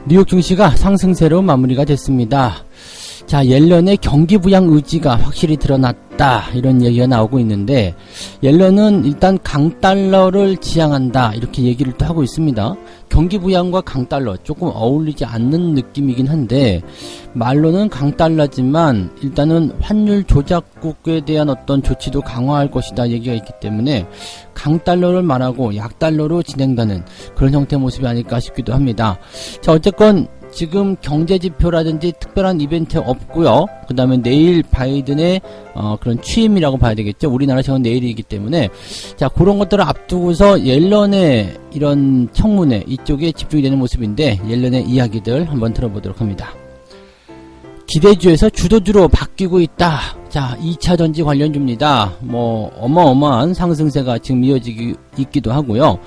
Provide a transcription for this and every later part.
뉴욕 증시가 상승세로 마무리가 됐습니다. 자, 옐런의 경기 부양 의지가 확실히 드러났다, 이런 얘기가 나오고 있는데, 옐런은 일단 강달러를 지향한다, 이렇게 얘기를 또 하고 있습니다. 경기 부양과 강달러 조금 어울리지 않는 느낌이긴 한데, 말로는 강달러지만 일단은 환율 조작국에 대한 어떤 조치도 강화할 것이다 얘기가 있기 때문에 강달러를 말하고 약달러로 진행되는 그런 형태의 모습이 아닐까 싶기도 합니다. 자, 어쨌건 지금 경제지표라든지 특별한 이벤트 없고요. 그 다음에 내일 바이든의 그런 취임이라고 봐야 되겠죠. 우리나라 시간 내일이기 때문에, 자, 그런 것들을 앞두고서 옐런의 이런 청문회 이쪽에 집중이 되는 모습인데, 옐런의 이야기들 한번 들어보도록 합니다. 기대주에서 주도주로 바뀌고 있다. 자, 2차전지 관련주입니다. 뭐 어마어마한 상승세가 지금 이어지고 있기도 하고요.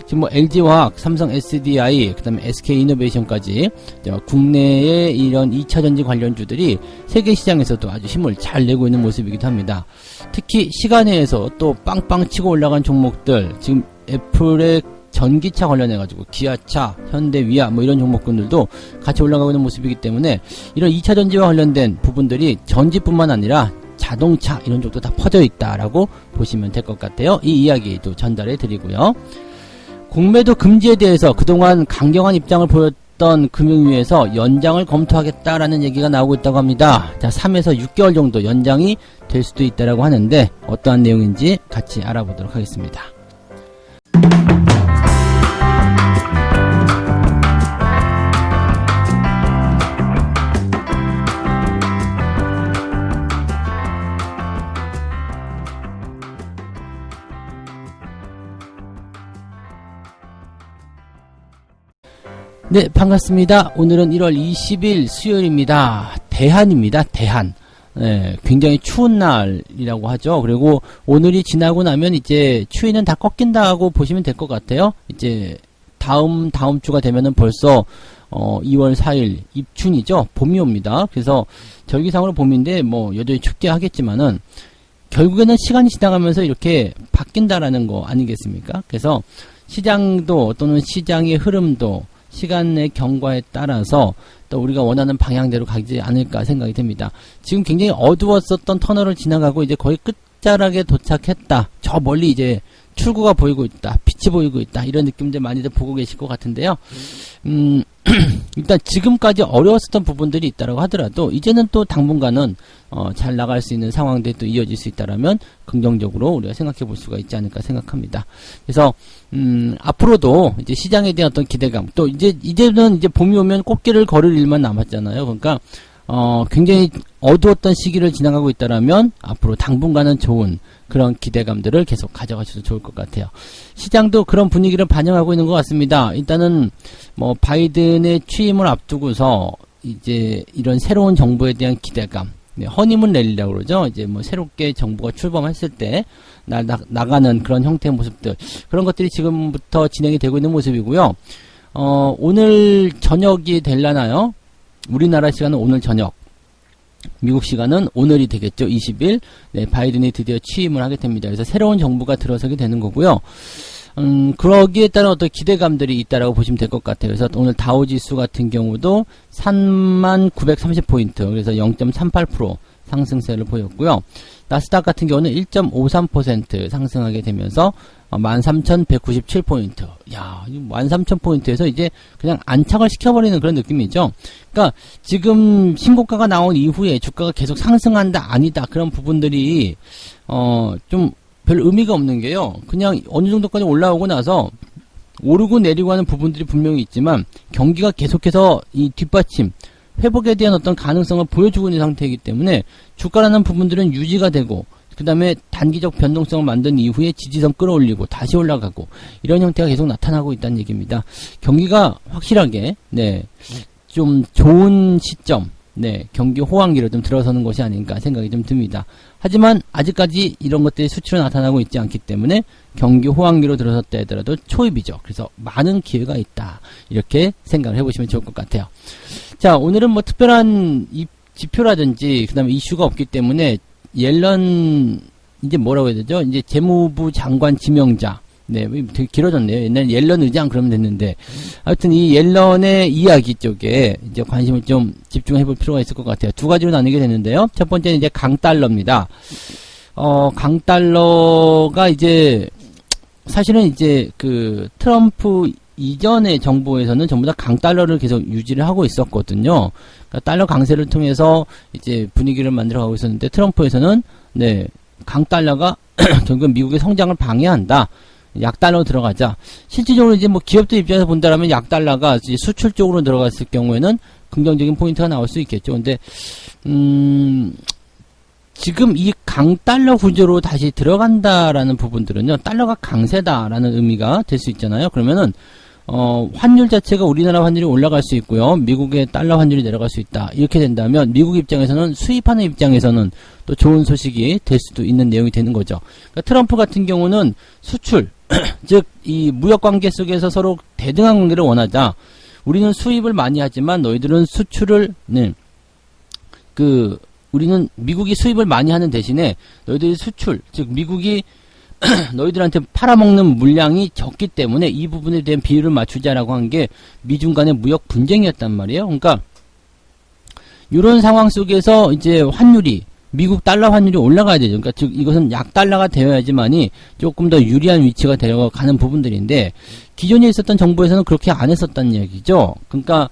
지금 뭐 LG화학, 삼성 SDI, 그 다음에 SK이노베이션까지 국내의 이런 2차전지 관련주들이 세계 시장에서도 아주 힘을 잘 내고 있는 모습이기도 합니다. 특히 시간외에서 또 빵빵 치고 올라간 종목들, 지금 애플의 전기차 관련해가지고 기아차, 현대, 위아 뭐 이런 종목군들도 같이 올라가고 있는 모습이기 때문에 이런 2차전지와 관련된 부분들이 전지뿐만 아니라 자동차 이런 쪽도 다 퍼져 있다라고 보시면 될 것 같아요. 이 이야기도 전달해 드리고요. 공매도 금지에 대해서 그동안 강경한 입장을 보였던 금융위에서 연장을 검토하겠다라는 얘기가 나오고 있다고 합니다. 자, 3에서 6개월 정도 연장이 될 수도 있다라고 하는데 어떠한 내용인지 같이 알아보도록 하겠습니다. 네, 반갑습니다. 오늘은 1월 20일 수요일입니다. 대한입니다. 대한. 네, 굉장히 추운 날이라고 하죠. 그리고 오늘이 지나고 나면 이제 추위는 다 꺾인다고 보시면 될 것 같아요. 이제 다음 주가 되면은 벌써 2월 4일 입춘이죠. 봄이 옵니다. 그래서 절기상으로 봄인데 뭐 여전히 춥게 하겠지만은 결국에는 시간이 지나가면서 이렇게 바뀐다라는 거 아니겠습니까? 그래서 시장도 또는 시장의 흐름도 시간의 경과에 따라서 또 우리가 원하는 방향대로 가지 않을까 생각이 됩니다. 지금 굉장히 어두웠었던 터널을 지나가고 이제 거의 끝자락에 도착했다. 저 멀리 이제 출구가 보이고 있다. 빛이 보이고 있다. 이런 느낌들 많이들 보고 계실 것 같은데요. 일단 지금까지 어려웠었던 부분들이 있다고 하더라도 이제는 또 당분간은 잘 나갈 수 있는 상황들이 또 이어질 수 있다라면 긍정적으로 우리가 생각해 볼 수가 있지 않을까 생각합니다. 그래서 앞으로도 이제 시장에 대한 어떤 기대감, 또 이제는 이제 봄이 오면 꽃길을 걸을 일만 남았잖아요. 그러니까 굉장히 어두웠던 시기를 지나가고 있다라면 앞으로 당분간은 좋은 그런 기대감들을 계속 가져가셔도 좋을 것 같아요. 시장도 그런 분위기를 반영하고 있는 것 같습니다. 일단은 뭐 바이든의 취임을 앞두고서 이제 이런 새로운 정부에 대한 기대감, 네, 허니문 랠리라고 그러죠. 이제 뭐 새롭게 정부가 출범했을 때 나가는 그런 형태의 모습들, 그런 것들이 지금부터 진행이 되고 있는 모습이고요. 오늘 저녁이 될라나요? 우리나라 시간은 오늘 저녁, 미국 시간은 오늘이 되겠죠. 20일. 네, 바이든이 드디어 취임을 하게 됩니다. 그래서 새로운 정부가 들어서게 되는 거고요. 그러기에 따른 어떤 기대감들이 있다라고 보시면 될 것 같아요. 그래서 오늘 다우지수 같은 경우도 3930포인트, 그래서 0.38% 상승세를 보였고요. 나스닥 같은 경우는 1.53% 상승하게 되면서 13,197포인트. 야, 13,000포인트에서 이제 그냥 안착을 시켜버리는 그런 느낌이죠. 그러니까 지금 신고가가 나온 이후에 주가가 계속 상승한다, 아니다, 그런 부분들이 좀 별 의미가 없는 게요. 그냥 어느 정도까지 올라오고 나서 오르고 내리고 하는 부분들이 분명히 있지만 경기가 계속해서 이 뒷받침, 회복에 대한 어떤 가능성을 보여주고 있는 상태이기 때문에 주가라는 부분들은 유지가 되고, 그 다음에 단기적 변동성을 만든 이후에 지지선 끌어올리고 다시 올라가고, 이런 형태가 계속 나타나고 있다는 얘기입니다. 경기가 확실하게, 네, 좀 좋은 시점, 네, 경기 호황기로 좀 들어서는 것이 아닌가 생각이 좀 듭니다. 하지만 아직까지 이런 것들이 수치로 나타나고 있지 않기 때문에 경기 호황기로 들어섰다 하더라도 초입이죠. 그래서 많은 기회가 있다, 이렇게 생각을 해보시면 좋을 것 같아요. 자, 오늘은 뭐 특별한 지표라든지 그 다음에 이슈가 없기 때문에 옐런 이제 뭐라고 해야 되죠? 이제 재무부 장관 지명자, 네, 되게 길어졌네요. 옛날 옐런 의장 그러면 됐는데. 하여튼 이 옐런의 이야기 쪽에 이제 관심을 좀 집중해 볼 필요가 있을 것 같아요. 두 가지로 나누게 되는데요. 첫 번째는 이제 강달러입니다. 강달러가 이제, 사실은 이제 그 트럼프 이전의 정부에서는 전부 다 강달러를 계속 유지를 하고 있었거든요. 그러니까 달러 강세를 통해서 이제 분위기를 만들어 가고 있었는데 트럼프에서는 네, 강달러가 결국 미국의 성장을 방해한다. 약달러 들어가자. 실질적으로 이제 뭐 기업들 입장에서 본다라면 약달러가 이제 수출 쪽으로 들어갔을 경우에는 긍정적인 포인트가 나올 수 있겠죠. 근데 지금 이 강달러 구조로 다시 들어간다라는 부분들은요, 달러가 강세다라는 의미가 될 수 있잖아요. 그러면은 환율 자체가 우리나라 환율이 올라갈 수 있고요. 미국의 달러 환율이 내려갈 수 있다. 이렇게 된다면 미국 입장에서는 수입하는 입장에서는 또 좋은 소식이 될 수도 있는 내용이 되는 거죠. 그러니까 트럼프 같은 경우는 수출, 즉 이 무역 관계 속에서 서로 대등한 관계를 원하자. 우리는 수입을 많이 하지만 너희들은 수출을 우리는 미국이 수입을 많이 하는 대신에 너희들이 수출, 즉 미국이 너희들한테 팔아먹는 물량이 적기 때문에 이 부분에 대한 비율을 맞추자라고 한 게 미중 간의 무역 분쟁이었단 말이에요. 그러니까 이런 상황 속에서 이제 환율이 미국 달러 환율이 올라가야 되죠. 그러니까 즉 이것은 약달러가 되어야지만이 조금 더 유리한 위치가 되어가는 부분들인데 기존에 있었던 정부에서는 그렇게 안 했었다는 얘기죠. 그러니까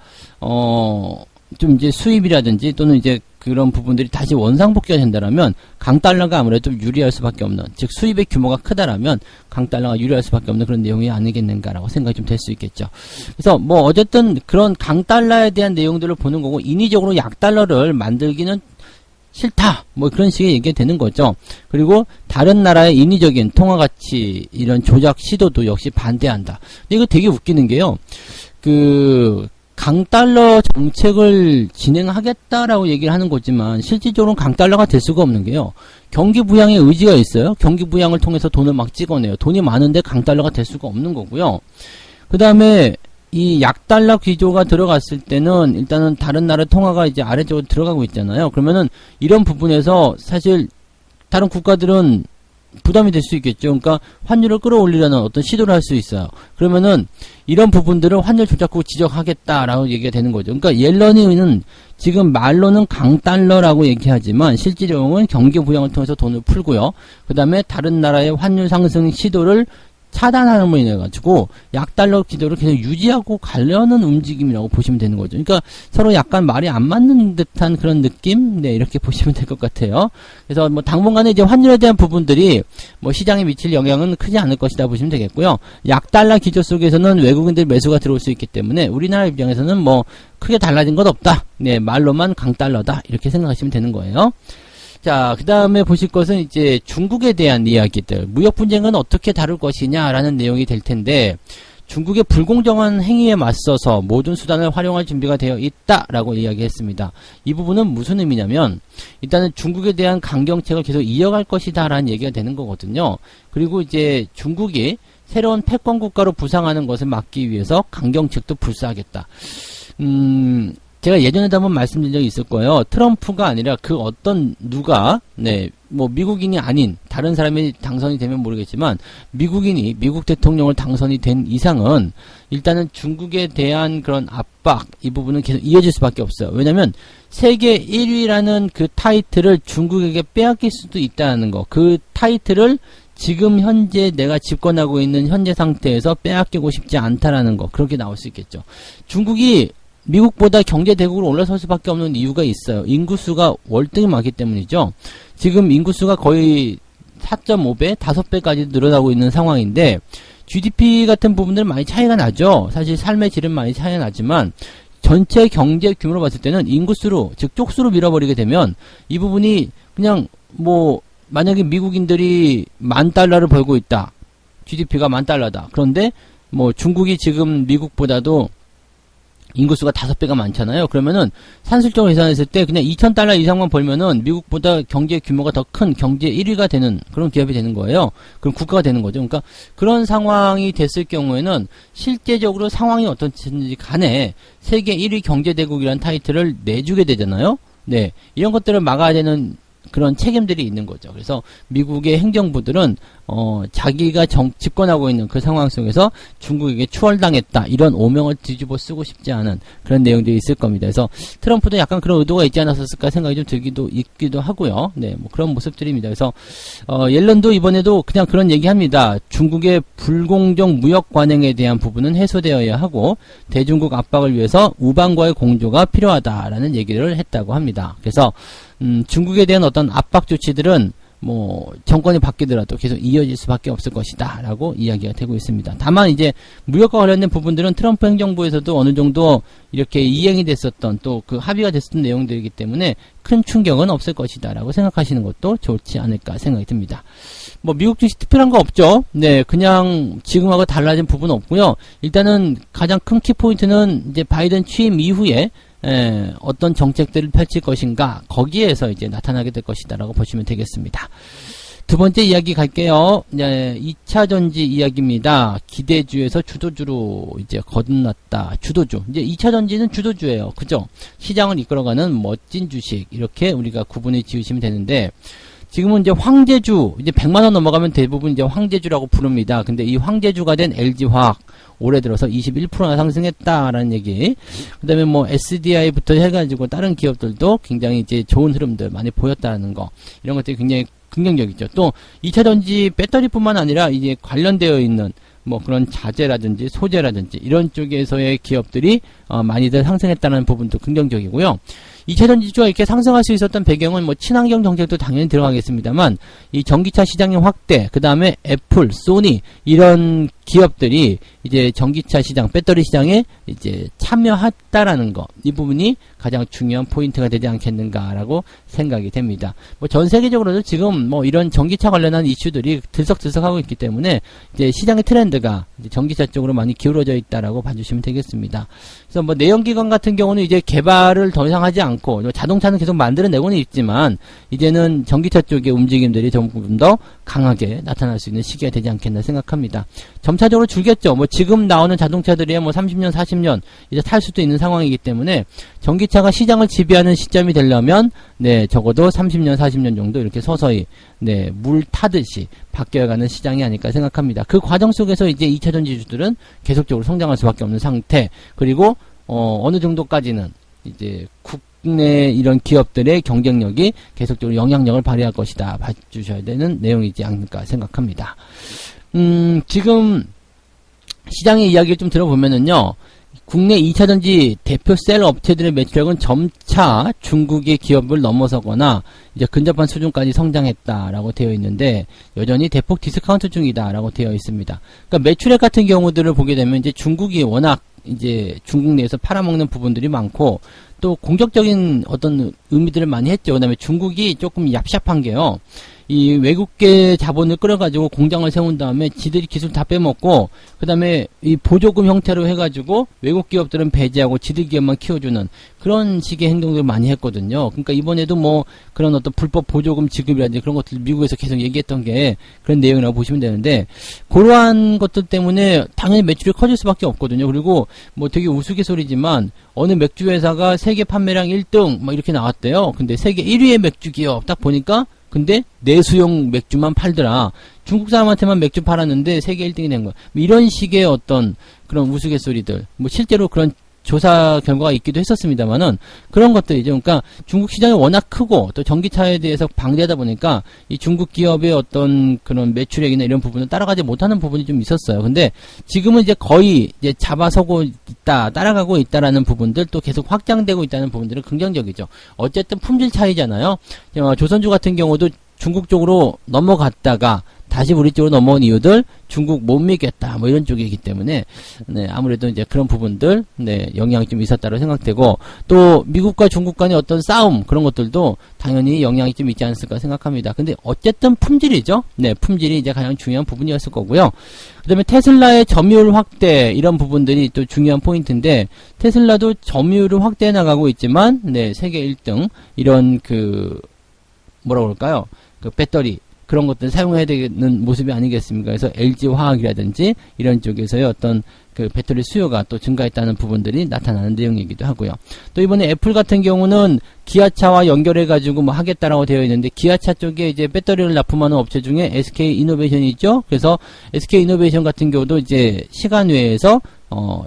좀 이제 수입이라든지 또는 이제 그런 부분들이 다시 원상복귀가 된다라면 강달러가 아무래도 유리할 수밖에 없는, 즉 수입의 규모가 크다라면 강달러가 유리할 수밖에 없는 그런 내용이 아니겠는가라고 생각이 좀 될 수 있겠죠. 그래서 뭐 어쨌든 그런 강달러에 대한 내용들을 보는 거고 인위적으로 약달러를 만들기는 싫다 뭐 그런 식의 얘기가 되는 거죠. 그리고 다른 나라의 인위적인 통화가치 이런 조작 시도도 역시 반대한다. 근데 이거 되게 웃기는 게요. 강달러 정책을 진행하겠다라고 얘기를 하는 거지만 실질적으로는 강달러가 될 수가 없는 게요. 경기 부양의 의지가 있어요. 경기 부양을 통해서 돈을 막 찍어내요. 돈이 많은데 강달러가 될 수가 없는 거고요. 그 다음에 이 약달러 기조가 들어갔을 때는 일단은 다른 나라 통화가 이제 아래쪽으로 들어가고 있잖아요. 그러면은 이런 부분에서 사실 다른 국가들은 부담이 될 수 있겠죠. 그러니까 환율을 끌어올리려는 어떤 시도를 할 수 있어요. 그러면은 이런 부분들을 환율 조작국 지적하겠다라고 얘기가 되는 거죠. 그러니까 옐런이는 지금 말로는 강달러라고 얘기하지만 실질적으로는 경기 부양을 통해서 돈을 풀고요. 그 다음에 다른 나라의 환율 상승 시도를 차단함으로 인해 가지고 약달러 기조를 계속 유지하고 가려는 움직임이라고 보시면 되는 거죠. 그러니까 서로 약간 말이 안 맞는 듯한 그런 느낌, 네 이렇게 보시면 될 것 같아요. 그래서 뭐 당분간은 이제 환율에 대한 부분들이 뭐 시장에 미칠 영향은 크지 않을 것이다 보시면 되겠고요. 약달러 기조 속에서는 외국인들 매수가 들어올 수 있기 때문에 우리나라 입장에서는 뭐 크게 달라진 것 없다. 네 말로만 강달러다 이렇게 생각하시면 되는 거예요. 자, 그 다음에 보실 것은 이제 중국에 대한 이야기들. 무역 분쟁은 어떻게 다룰 것이냐라는 내용이 될 텐데, 중국의 불공정한 행위에 맞서서 모든 수단을 활용할 준비가 되어 있다라고 이야기했습니다. 이 부분은 무슨 의미냐면, 일단은 중국에 대한 강경책을 계속 이어갈 것이다라는 얘기가 되는 거거든요. 그리고 이제 중국이 새로운 패권 국가로 부상하는 것을 막기 위해서 강경책도 불사하겠다. 제가 예전에도 한번 말씀드린 적이 있을 거예요. 트럼프가 아니라 그 어떤 누가, 네, 뭐 미국인이 아닌 다른 사람이 당선이 되면 모르겠지만 미국인이 미국 대통령을 당선이 된 이상은 일단은 중국에 대한 그런 압박 이 부분은 계속 이어질 수밖에 없어요. 왜냐면 세계 1위라는 그 타이틀을 중국에게 빼앗길 수도 있다는 거. 그 타이틀을 지금 현재 내가 집권하고 있는 현재 상태에서 빼앗기고 싶지 않다라는 거. 그렇게 나올 수 있겠죠. 중국이 미국보다 경제 대국으로 올라설 수밖에 없는 이유가 있어요. 인구수가 월등히 많기 때문이죠. 지금 인구수가 거의 4.5배, 5배까지 늘어나고 있는 상황인데 GDP 같은 부분들은 많이 차이가 나죠. 사실 삶의 질은 많이 차이가 나지만 전체 경제 규모로 봤을 때는 인구수로, 즉 쪽수로 밀어버리게 되면 이 부분이 그냥 뭐 만약에 미국인들이 $10,000를 벌고 있다. GDP가 $10,000다. 그런데 뭐 중국이 지금 미국보다도 인구수가 5배가 많잖아요. 그러면은 산술적으로 계산했을 때 그냥 $2,000 이상만 벌면은 미국보다 경제 규모가 더 큰 경제 1위가 되는 그런 기업이 되는 거예요. 그럼 국가가 되는 거죠. 그러니까 그런 상황이 됐을 경우에는 실제적으로 상황이 어떤지 간에 세계 1위 경제대국이라는 타이틀을 내주게 되잖아요. 네. 이런 것들을 막아야 되는 그런 책임들이 있는 거죠. 그래서 미국의 행정부들은 자기가 집권하고 있는 그 상황 속에서 중국에게 추월당했다, 이런 오명을 뒤집어 쓰고 싶지 않은 그런 내용들이 있을 겁니다. 그래서 트럼프도 약간 그런 의도가 있지 않았을까 생각이 좀 있기도 하고요. 네, 뭐 그런 모습들입니다. 그래서 옐런도 이번에도 그냥 그런 얘기합니다. 중국의 불공정 무역 관행에 대한 부분은 해소되어야 하고 대중국 압박을 위해서 우방과의 공조가 필요하다라는 얘기를 했다고 합니다. 그래서 중국에 대한 어떤 압박 조치들은 뭐 정권이 바뀌더라도 계속 이어질 수밖에 없을 것이다 라고 이야기가 되고 있습니다. 다만 이제 무역과 관련된 부분들은 트럼프 행정부에서도 어느 정도 이렇게 이행이 됐었던, 또 그 합의가 됐었던 내용들이기 때문에 큰 충격은 없을 것이다 라고 생각하시는 것도 좋지 않을까 생각이 듭니다. 뭐 미국 주식 특별한 거 없죠. 네, 그냥 지금하고 달라진 부분은 없고요. 일단은 가장 큰 키포인트는 이제 바이든 취임 이후에 어떤 정책들을 펼칠 것인가, 거기에서 이제 나타나게 될 것이다라고 보시면 되겠습니다. 두 번째 이야기 갈게요. 2차 전지 이야기입니다. 기대주에서 주도주로 이제 거듭났다. 주도주. 이제 2차 전지는 주도주예요. 그죠? 시장을 이끌어가는 멋진 주식. 이렇게 우리가 구분을 지으시면 되는데, 지금은 이제 황제주, 이제 100만원 넘어가면 대부분 이제 황제주라고 부릅니다. 근데 이 황제주가 된 LG화학, 올해 들어서 21%나 상승했다라는 얘기. 그 다음에 뭐 SDI부터 해가지고 다른 기업들도 굉장히 이제 좋은 흐름들 많이 보였다는 거. 이런 것들이 굉장히 긍정적이죠. 또 2차 전지 배터리뿐만 아니라 이제 관련되어 있는 뭐 그런 자재라든지 소재라든지 이런 쪽에서의 기업들이 많이들 상승했다는 부분도 긍정적이고요. 2차 전지주가 이렇게 상승할 수 있었던 배경은 뭐 친환경 정책도 당연히 들어가겠습니다만, 이 전기차 시장의 확대, 그 다음에 애플, 소니 이런 기업들이 이제 전기차 시장, 배터리 시장에 이제 참여했다라는 거, 이 부분이 가장 중요한 포인트가 되지 않겠는가라고 생각이 됩니다. 뭐 전 세계적으로도 지금 뭐 이런 전기차 관련한 이슈들이 들썩들썩하고 있기 때문에 이제 시장의 트렌드가 이제 전기차 쪽으로 많이 기울어져 있다라고 봐주시면 되겠습니다. 그래서 뭐 내연기관 같은 경우는 이제 개발을 더 이상 하지 않고, 자동차는 계속 만들어내고는 있지만 이제는 전기차 쪽의 움직임들이 좀 더 강하게 나타날 수 있는 시기가 되지 않겠나 생각합니다. 점차적으로 줄겠죠. 뭐 지금 나오는 자동차들이야 뭐 30년, 40년 이제 탈 수도 있는 상황이기 때문에 전기차가 시장을 지배하는 시점이 되려면 네, 적어도 30년, 40년 정도 이렇게 서서히 네, 물 타듯이 바뀌어가는 시장이 아닐까 생각합니다. 그 과정 속에서 이제 2차 전지주들은 계속적으로 성장할 수밖에 없는 상태. 그리고 어느 정도까지는 이제 국내 이런 기업들의 경쟁력이 계속적으로 영향력을 발휘할 것이다 봐주셔야 되는 내용이지 않을까 생각합니다. 지금 시장의 이야기를 좀 들어보면은요, 국내 2차전지 대표 셀 업체들의 매출액은 점차 중국의 기업을 넘어서거나 이제 근접한 수준까지 성장했다라고 되어 있는데, 여전히 대폭 디스카운트 중이다라고 되어 있습니다. 그러니까 매출액 같은 경우들을 보게 되면 이제 중국이 워낙 이제 중국 내에서 팔아먹는 부분들이 많고, 또 공격적인 어떤 의미들을 많이 했죠. 그 다음에 중국이 조금 얍삽한 게요, 이 외국계 자본을 끌어가지고 공장을 세운 다음에 지들이 기술 다 빼먹고, 그 다음에 이 보조금 형태로 해가지고 외국 기업들은 배제하고 지들 기업만 키워주는 그런 식의 행동들을 많이 했거든요. 그러니까 이번에도 뭐 그런 어떤 불법 보조금 지급이라든지 그런 것들 미국에서 계속 얘기했던 게 그런 내용이라고 보시면 되는데, 그러한 것들 때문에 당연히 매출이 커질 수밖에 없거든요. 그리고 뭐 되게 우스갯소리지만 어느 맥주 회사가 세계 판매량 1등 뭐 이렇게 나왔대요. 근데 세계 1위의 맥주 기업 딱 보니까 근데 내수용 맥주만 팔더라. 중국 사람한테만 맥주 팔았는데 세계 1등이 된 거야. 뭐 이런 식의 어떤 그런 우스갯소리들, 뭐 실제로 그런 조사 결과가 있기도 했었습니다만은 그런 것들이죠. 그러니까 중국 시장이 워낙 크고 또 전기차에 대해서 방대하다 보니까 이 중국 기업의 어떤 그런 매출액이나 이런 부분을 따라가지 못하는 부분이 좀 있었어요. 근데 지금은 이제 거의 이제 잡아서고 있다, 따라가고 있다라는 부분들, 또 계속 확장되고 있다는 부분들은 긍정적이죠. 어쨌든 품질 차이잖아요. 조선주 같은 경우도 중국 쪽으로 넘어갔다가 다시 우리 쪽으로 넘어온 이유들, 중국 못 믿겠다 뭐 이런 쪽이기 때문에 네, 아무래도 이제 그런 부분들 네, 영향이 좀 있었다고 생각되고, 또 미국과 중국 간의 어떤 싸움, 그런 것들도 당연히 영향이 좀 있지 않았을까 생각합니다. 근데 어쨌든 품질이죠. 네, 품질이 이제 가장 중요한 부분이었을 거고요. 그 다음에 테슬라의 점유율 확대, 이런 부분들이 또 중요한 포인트인데, 테슬라도 점유율을 확대해 나가고 있지만 네, 세계 1등 이런 그 뭐라고 그럴까요, 그 배터리 그런 것들 사용해야 되는 모습이 아니겠습니까? 그래서 LG화학이라든지 이런 쪽에서의 어떤 그 배터리 수요가 또 증가했다는 부분들이 나타나는 내용이기도 하고요. 또 이번에 애플 같은 경우는 기아차와 연결해가지고 뭐 하겠다라고 되어 있는데, 기아차 쪽에 이제 배터리를 납품하는 업체 중에 SK 이노베이션이 있죠. 그래서 SK 이노베이션 같은 경우도 이제 시간 외에서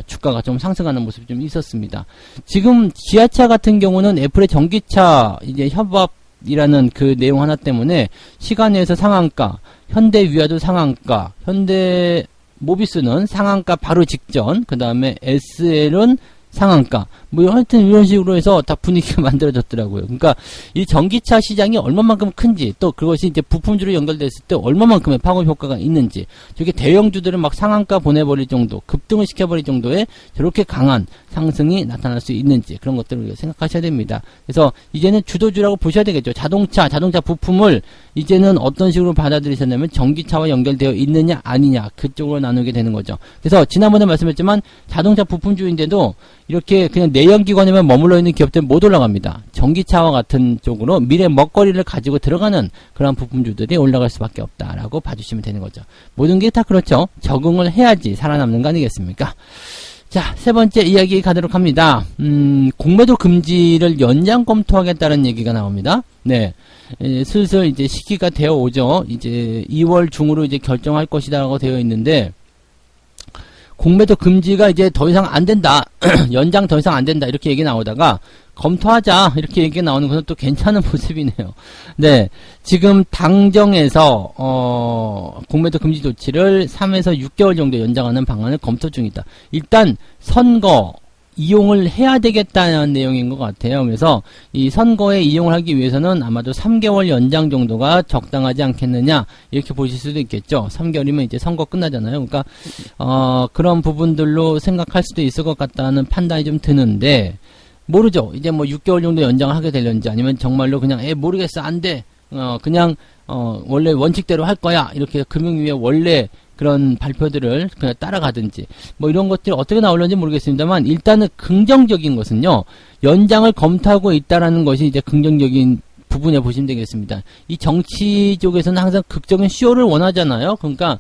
주가가 좀 상승하는 모습이 좀 있었습니다. 지금 기아차 같은 경우는 애플의 전기차 이제 협업이라는 그 내용 하나 때문에 시간 외에서 상한가, 현대 위아도 상한가, 현대 모비스는 상한가 바로 직전, 그 다음에 SL은 상한가, 뭐 하여튼 이런 식으로 해서 다 분위기가 만들어졌더라고요. 그러니까 이 전기차 시장이 얼마만큼 큰지, 또 그것이 이제 부품주로 연결됐을 때 얼마만큼의 파급 효과가 있는지, 저게 대형주들은 막 상한가 보내버릴 정도, 급등을 시켜버릴 정도의 저렇게 강한 상승이 나타날 수 있는지, 그런 것들을 생각하셔야 됩니다. 그래서 이제는 주도주라고 보셔야 되겠죠. 자동차 부품을 이제는 어떤 식으로 받아들이셨냐면 전기차와 연결되어 있느냐 아니냐, 그쪽으로 나누게 되는 거죠. 그래서 지난번에 말씀했지만 자동차 부품주인데도 이렇게 그냥 내연기관에만 머물러 있는 기업들은 못 올라갑니다. 전기차와 같은 쪽으로 미래 먹거리를 가지고 들어가는 그런 부품주들이 올라갈 수밖에 없다라고 봐주시면 되는 거죠. 모든 게 다 그렇죠. 적응을 해야지 살아남는 거 아니겠습니까? 자, 세 번째 이야기 가도록 합니다. 공매도 금지를 연장 검토하겠다는 얘기가 나옵니다. 네. 슬슬 이제 시기가 되어 오죠. 이제 2월 중으로 이제 결정할 것이다라고 되어 있는데, 공매도 금지가 이제 더 이상 안 된다. 연장 더 이상 안 된다. 이렇게 얘기 나오다가 검토하자. 이렇게 얘기 나오는 것은 또 괜찮은 모습이네요. 네. 지금 당정에서, 공매도 금지 조치를 3에서 6개월 정도 연장하는 방안을 검토 중이다. 일단 선거, 이용을 해야 되겠다는 내용인 것 같아요. 그래서 이 선거에 이용을 하기 위해서는 아마도 3개월 연장 정도가 적당하지 않겠느냐, 이렇게 보실 수도 있겠죠. 3개월이면 이제 선거 끝나잖아요. 그러니까 그런 부분들로 생각할 수도 있을 것 같다는 판단이 좀 드는데, 모르죠. 이제 뭐 6개월 정도 연장을 하게 되려는지, 아니면 정말로 그냥 모르겠어, 안 돼, 그냥 원래 원칙대로 할 거야, 이렇게 금융위의 원래 그런 발표들을 그냥 따라가든지, 뭐 이런 것들이 어떻게 나올는지 모르겠습니다만, 일단은 긍정적인 것은요, 연장을 검토하고 있다라는 것이 이제 긍정적인 부분에 보시면 되겠습니다. 이 정치 쪽에서는 항상 극적인 쇼를 원하잖아요. 그러니까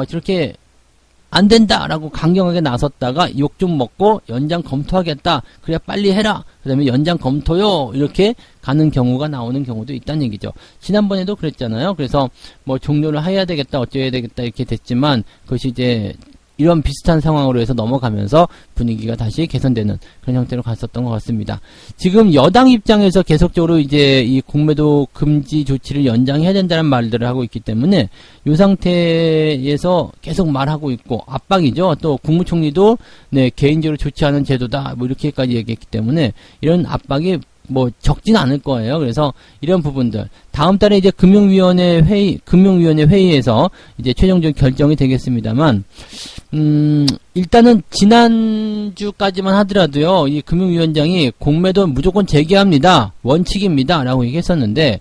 저렇게 안 된다라고 강경하게 나섰다가 욕 좀 먹고 연장 검토하겠다, 그래야 빨리 해라, 그 다음에 연장 검토요, 이렇게 가는 경우가 나오는 경우도 있다는 얘기죠. 지난번에도 그랬잖아요. 그래서 뭐 종료를 해야 되겠다, 어쩌야 되겠다, 이렇게 됐지만, 그것이 이제 이런 비슷한 상황으로 해서 넘어가면서 분위기가 다시 개선되는 그런 형태로 갔었던 것 같습니다. 지금 여당 입장에서 계속적으로 이제 이 공매도 금지 조치를 연장해야 된다는 말들을 하고 있기 때문에, 이 상태에서 계속 말하고 있고, 압박이죠. 또 국무총리도 네, 개인적으로 좋지 않은 제도다, 뭐 이렇게까지 얘기했기 때문에 이런 압박이 뭐 적진 않을 거예요. 그래서 이런 부분들 다음 달에 이제 금융위원회 회의에서 이제 최종적 결정이 되겠습니다만, 일단은 지난주까지만 하더라도요, 이 금융위원장이 공매도 무조건 재개합니다, 원칙입니다 라고 얘기했었는데,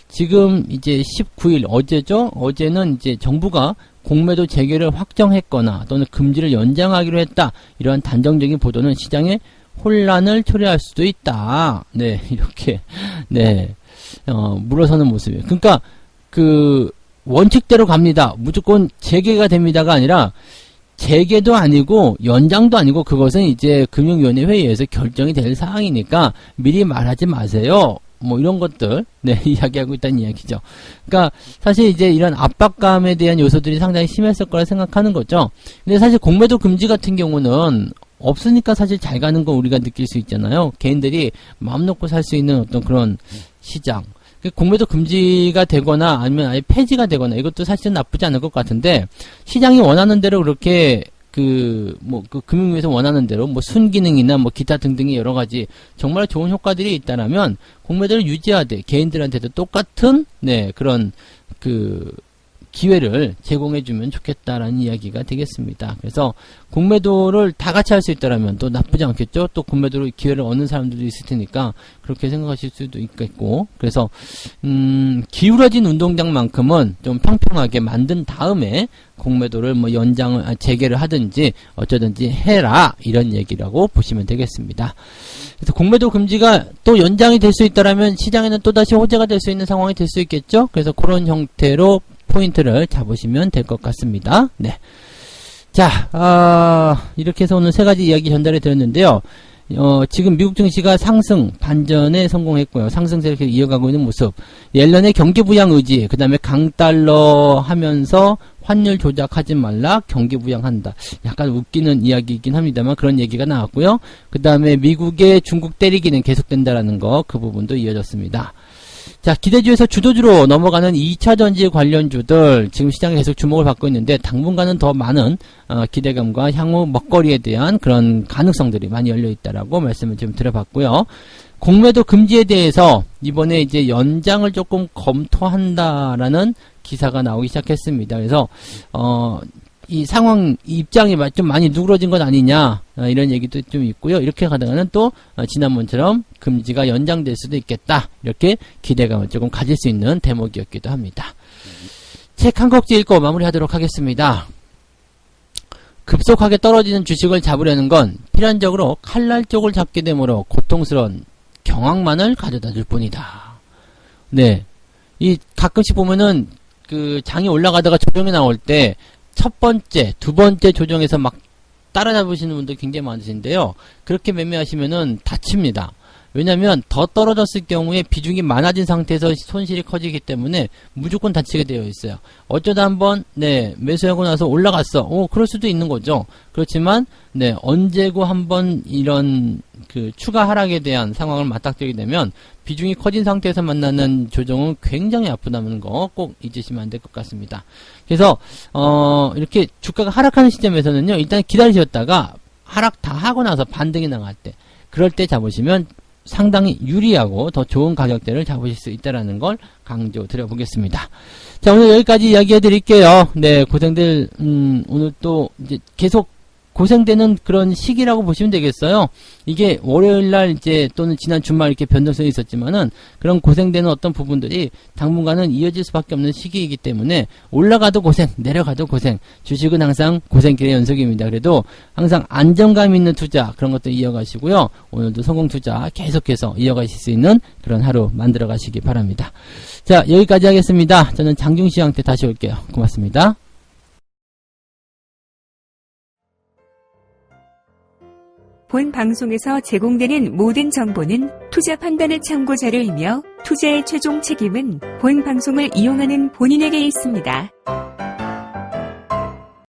지금 이제 19일 어제죠. 어제는 이제 정부가 공매도 재개를 확정했거나 또는 금지를 연장하기로 했다, 이러한 단정적인 보도는 시장에 혼란을 초래할 수도 있다. 네, 이렇게, 네, 물어서는 모습이에요. 그러니까, 원칙대로 갑니다, 무조건 재개가 됩니다가 아니라, 재개도 아니고, 연장도 아니고, 그것은 이제 금융위원회 회의에서 결정이 될 사항이니까, 미리 말하지 마세요. 뭐, 이런 것들, 네, 이야기하고 있다는 이야기죠. 그러니까, 사실 이제 이런 압박감에 대한 요소들이 상당히 심했을 거라 생각하는 거죠. 근데 사실 공매도 금지 같은 경우는, 없으니까 사실 잘 가는 거 우리가 느낄 수 있잖아요. 개인들이 마음 놓고 살 수 있는 어떤 그런 시장. 공매도 금지가 되거나 아니면 아예 폐지가 되거나, 이것도 사실은 나쁘지 않을 것 같은데, 시장이 원하는 대로 그렇게 금융위에서 원하는 대로 뭐 순기능이나 뭐 기타 등등의 여러 가지 정말 좋은 효과들이 있다라면 공매도를 유지하되 개인들한테도 똑같은 네, 그런 기회를 제공해주면 좋겠다라는 이야기가 되겠습니다. 그래서 공매도를 다 같이 할 수 있다라면 또 나쁘지 않겠죠. 또 공매도로 기회를 얻는 사람들도 있을 테니까 그렇게 생각하실 수도 있겠고, 그래서 기울어진 운동장만큼은 좀 평평하게 만든 다음에 공매도를 뭐 재개를 하든지 어쩌든지 해라, 이런 얘기라고 보시면 되겠습니다. 그래서 공매도 금지가 또 연장이 될 수 있다라면 시장에는 또다시 호재가 될 수 있는 상황이 될 수 있겠죠. 그래서 그런 형태로 포인트를 잡으시면 될 것 같습니다. 네. 자, 이렇게 해서 오늘 세 가지 이야기 전달해 드렸는데요. 지금 미국 증시가 상승, 반전에 성공했고요. 상승세를 계속 이어가고 있는 모습. 옐런의 경기 부양 의지, 그 다음에 강달러 하면서 환율 조작하지 말라, 경기 부양한다. 약간 웃기는 이야기이긴 합니다만 그런 얘기가 나왔고요. 그 다음에 미국의 중국 때리기는 계속된다라는 거, 그 부분도 이어졌습니다. 자, 기대주에서 주도주로 넘어가는 2차전지 관련주들 지금 시장에 계속 주목을 받고 있는데 당분간은 더 많은 기대감과 향후 먹거리에 대한 그런 가능성들이 많이 열려있다라고 말씀을 좀 드려봤고요. 공매도 금지에 대해서 이번에 이제 연장을 조금 검토한다라는 기사가 나오기 시작했습니다. 그래서 이 상황, 이 입장이 좀 많이 누그러진 것 아니냐, 이런 얘기도 좀 있고요. 이렇게 가다가는 또, 지난번처럼 금지가 연장될 수도 있겠다. 이렇게 기대감을 조금 가질 수 있는 대목이었기도 합니다. 책 한 꼭지 읽고 마무리하도록 하겠습니다. 급속하게 떨어지는 주식을 잡으려는 건 필연적으로 칼날 쪽을 잡게 되므로 고통스러운 경악만을 가져다 줄 뿐이다. 네. 가끔씩 보면은, 장이 올라가다가 조정이 나올 때, 첫 번째, 두 번째 조정에서 막 따라잡으시는 분들 굉장히 많으신데요. 그렇게 매매하시면은 다칩니다. 왜냐면 더 떨어졌을 경우에 비중이 많아진 상태에서 손실이 커지기 때문에 무조건 다치게 되어 있어요. 어쩌다 한번 매수하고 나서 올라갔어. 그럴 수도 있는 거죠. 그렇지만 언제고 한번 이런 추가 하락에 대한 상황을 맞닥뜨리게 되면 비중이 커진 상태에서 만나는 조정은 굉장히 아프다는 거 꼭 잊으시면 안 될 것 같습니다. 그래서 이렇게 주가가 하락하는 시점에서는요, 일단 기다리셨다가 하락 다 하고 나서 반등이 나갈 때, 그럴 때 잡으시면 상당히 유리하고 더 좋은 가격대를 잡으실 수 있다는 걸 강조 드려보겠습니다. 자, 오늘 여기까지 이야기해 드릴게요. 네, 고생들, 오늘 또 이제 계속 고생되는 그런 시기라고 보시면 되겠어요. 이게 월요일날 이제 또는 지난 주말 이렇게 변동성이 있었지만은 그런 고생되는 어떤 부분들이 당분간은 이어질 수밖에 없는 시기이기 때문에 올라가도 고생, 내려가도 고생, 주식은 항상 고생길의 연속입니다. 그래도 항상 안정감 있는 투자 그런 것들 이어가시고요. 오늘도 성공 투자 계속해서 이어가실 수 있는 그런 하루 만들어 가시기 바랍니다. 자, 여기까지 하겠습니다. 저는 장중시장한테 다시 올게요. 고맙습니다. 본 방송에서 제공되는 모든 정보는 투자 판단의 참고 자료이며 투자의 최종 책임은 본 방송을 이용하는 본인에게 있습니다.